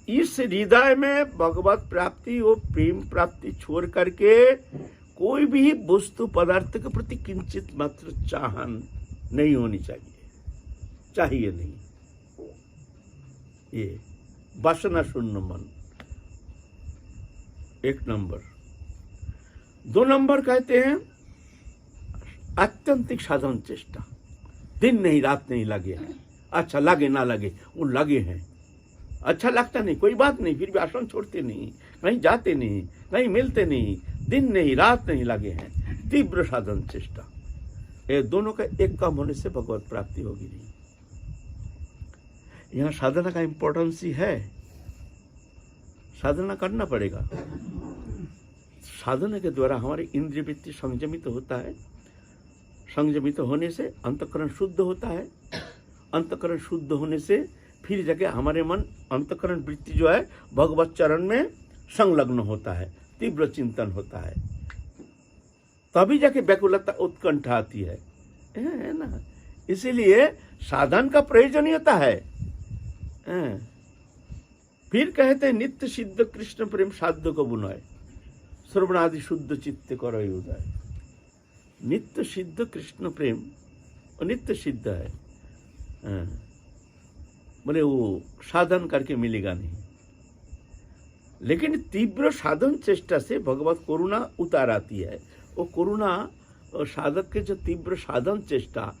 इस हृदय में भगवत प्राप्ति और प्रेम प्राप्ति छोड़ करके कोई भी वस्तु पदार्थ के प्रति किंचित मात्र चाहन नहीं होनी चाहिए नहीं। ये वासना शून्य मन, 1 नंबर। 2 नंबर कहते हैं आत्यंतिक साधन चेष्टा। दिन नहीं रात नहीं लगे हैं, अच्छा लगे ना लगे वो लगे हैं, अच्छा लगता नहीं कोई बात नहीं, फिर भी आश्रम छोड़ते नहीं, कहीं जाते नहीं, कहीं मिलते नहीं, दिन नहीं रात नहीं लगे हैं, तीव्र साधन चेष्टा। ये दोनों का एक काम होने से भगवत प्राप्ति होगी नहीं। यहाँ साधना का इंपॉर्टेंस ही है, साधना करना पड़ेगा। साधना के द्वारा हमारी इंद्रिय वृत्ति संयमित होता है, संयमित होने से अंतःकरण शुद्ध होता है, अंतःकरण शुद्ध होने से फिर जगह हमारे मन अंतःकरण वृत्ति जो है भगवत चरण में संलग्न होता है, तीव्र चिंतन होता है, तभी जाके व्याकुलता उत्कंठा आती है ना। इसीलिए साधन का प्रयोजनीयता है। फिर कहते हैं नित्य सिद्ध कृष्ण प्रेम साध्य को बुनाए, श्रवणादि शुद्ध चित्त करो उदय। नित्य सिद्ध कृष्ण प्रेम नित्य सिद्ध है, बोले वो साधन करके मिलेगा नहीं, लेकिन तीव्र साधन चेष्टा से भगवत करुणा उतार आती है। वो करुणा साधक के जो तीव्र साधन चेष्टा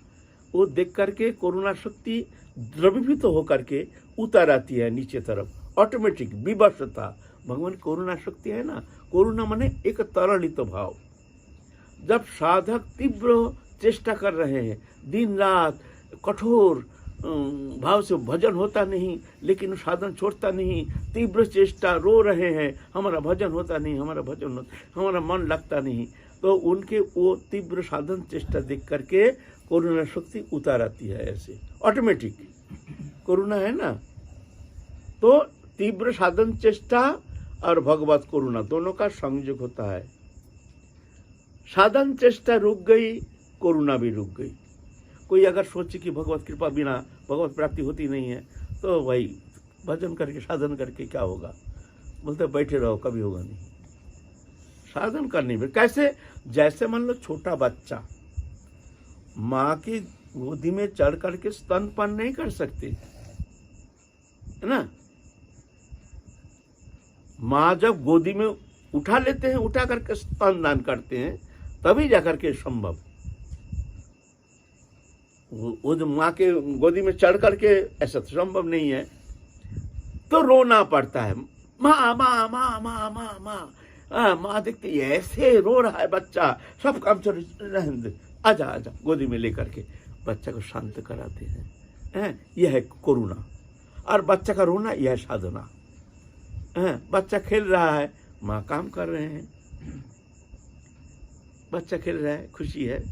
वो देख करके करुणा शक्ति द्रवीभूत होकर के उतार आती है नीचे तरफ, ऑटोमेटिक विवशता। भगवान करुणा शक्ति है ना, करुणा माने एक तरलित भाव। जब साधक तीव्र चेष्टा कर रहे हैं, दिन रात कठोर भाव से भजन होता नहीं, लेकिन साधन छोड़ता नहीं, तीव्र चेष्टा, रो रहे हैं हमारा भजन होता नहीं, हमारा मन लगता नहीं, तो उनके वो तीव्र साधन चेष्टा देख करके करुणा शक्ति उतार आती है। ऐसे ऑटोमेटिक करुणा है ना, तो तीव्र साधन चेष्टा और भगवत करुणा दोनों का संयोग होता है। साधन चेष्टा रुक गई, करुणा भी रुक गई। कोई अगर सोचे कि भगवत कृपा बिना भगवत प्राप्ति होती नहीं है, तो भाई भजन करके साधन करके क्या होगा, बोलते बैठे रहो कभी होगा नहीं। साधन करने में कैसे, जैसे मान लो छोटा बच्चा माँ की गोदी में चढ़ करके स्तनपान नहीं कर सकते है ना। माँ जब गोदी में उठा लेते हैं, उठा करके स्तनदान करते हैं, तभी जाकर के संभव। वो जो माँ के गोदी में चढ़ करके ऐसा संभव नहीं है, तो रोना पड़ता है, माँ माँ माँ माँ माँ माँ। माँ देखती है ऐसे रो रहा है बच्चा, सब काम छोड़ रहने दे, आजा आजा, गोदी में लेकर के बच्चा को शांत कराते हैं। यह है करुणा। और बच्चा का रोना यह है साधना। बच्चा खेल रहा है, माँ काम कर रहे हैं, बच्चा खेल रहा है, खुशी है,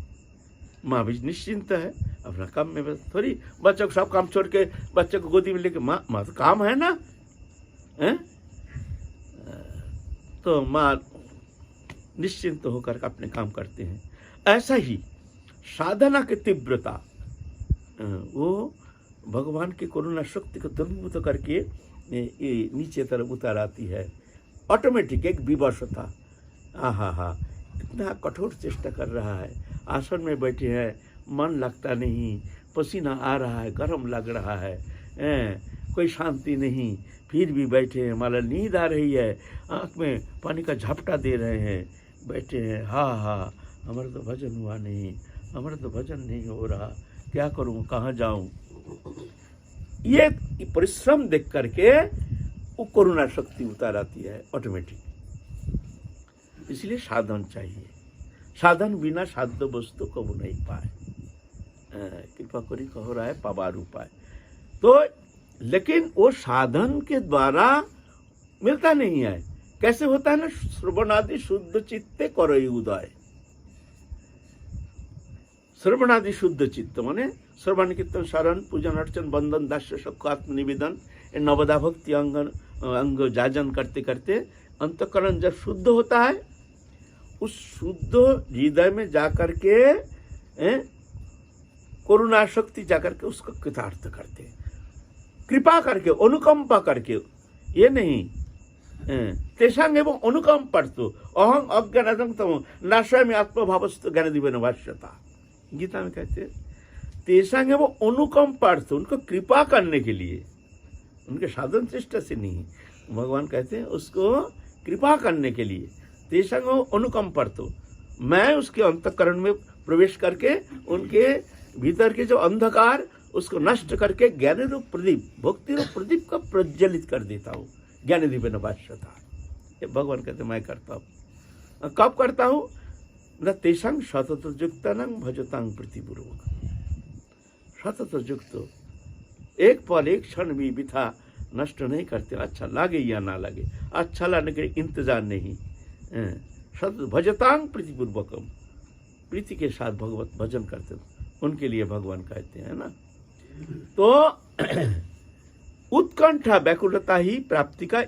माँ भी निश्चिंत है अपना काम में। बस थोड़ी बच्चे को सब काम छोड़ के बच्चे को गोदी में लेके, माँ तो काम है ना, तो माँ निश्चिंत होकर अपने काम करते हैं। ऐसा ही साधना की तीव्रता वो भगवान की करुणा शक्ति को द्रवीभूत करके नीचे तरफ उतार आती है, ऑटोमेटिक एक विवशता। हा इतना कठोर चेष्टा कर रहा है, आसन में बैठे हैं, मन लगता नहीं, पसीना आ रहा है, गर्म लग रहा है, कोई शांति नहीं, फिर भी बैठे हैं, माला नींद आ रही है, आँख में पानी का झपटा दे रहे हैं, बैठे हैं। हाँ हमारा तो भजन हुआ नहीं, हमारा तो भजन नहीं हो रहा, क्या करूँ, कहाँ जाऊँ। ये परिश्रम देख करके वो करुणा शक्ति उतार आती है ऑटोमेटिक। इसलिए साधन चाहिए, साधन बिना साध्य वस्तु कबू नहीं पाए। कृपा करी कहो रहा है पावार उपाय। तो लेकिन वो साधन के द्वारा मिलता नहीं है। कैसे होता है ना, श्रवणादि शुद्ध चित्ते करो उदय। श्रवणादि शुद्ध चित्त माने श्रवण कीर्तन शरण पूजन अर्चन बंधन दास्य सबको आत्मनिवेदन नवदा भक्ति अंग जाजन करते करते अंतःकरण जब शुद्ध होता है, उस शुद्ध हृदय में जाकर के करुणा शक्ति जाकर के उसको कृतार्थ करते हैं, कृपा करके, अनुकंपा करके ये नहीं। तेषांग एवं अनुकंपार्थो अहं अज्ञानम तमो नाशयामि आत्मभावस्तु ज्ञान दिव्य नवाश्यता। गीता में कहते हैं तेषांग एवं अनुकंपार्थो, उनको कृपा करने के लिए, उनके साधन चेष्टा से नहीं, भगवान कहते हैं उसको कृपा करने के लिए। तेषांग अनुकंपार्थो, मैं उसके अंतःकरण में प्रवेश करके उनके भीतर के जो अंधकार उसको नष्ट करके ज्ञान रूप प्रदीप, भक्ति रूप प्रदीप को प्रज्वलित कर देता हूँ। ज्ञान दीपे नवाश्यता, ये भगवान कहते मैं करता हूँ। कब करता हूँ? न तेषांग सतत युक्तानां भजतांग प्रीतिपूर्वक। सतत युक्त, एक पल एक क्षण भी बिथा नष्ट नहीं करते, अच्छा लगे या ना लगे, अच्छा लगने के इंतजार नहीं। सतत भजतांग प्रीतिपूर्वकम, प्रीति के साथ भगवत भजन करते, उनके लिए भगवान कहते हैं ना। तो उत्कंठा व्याकुलता ही प्राप्ति का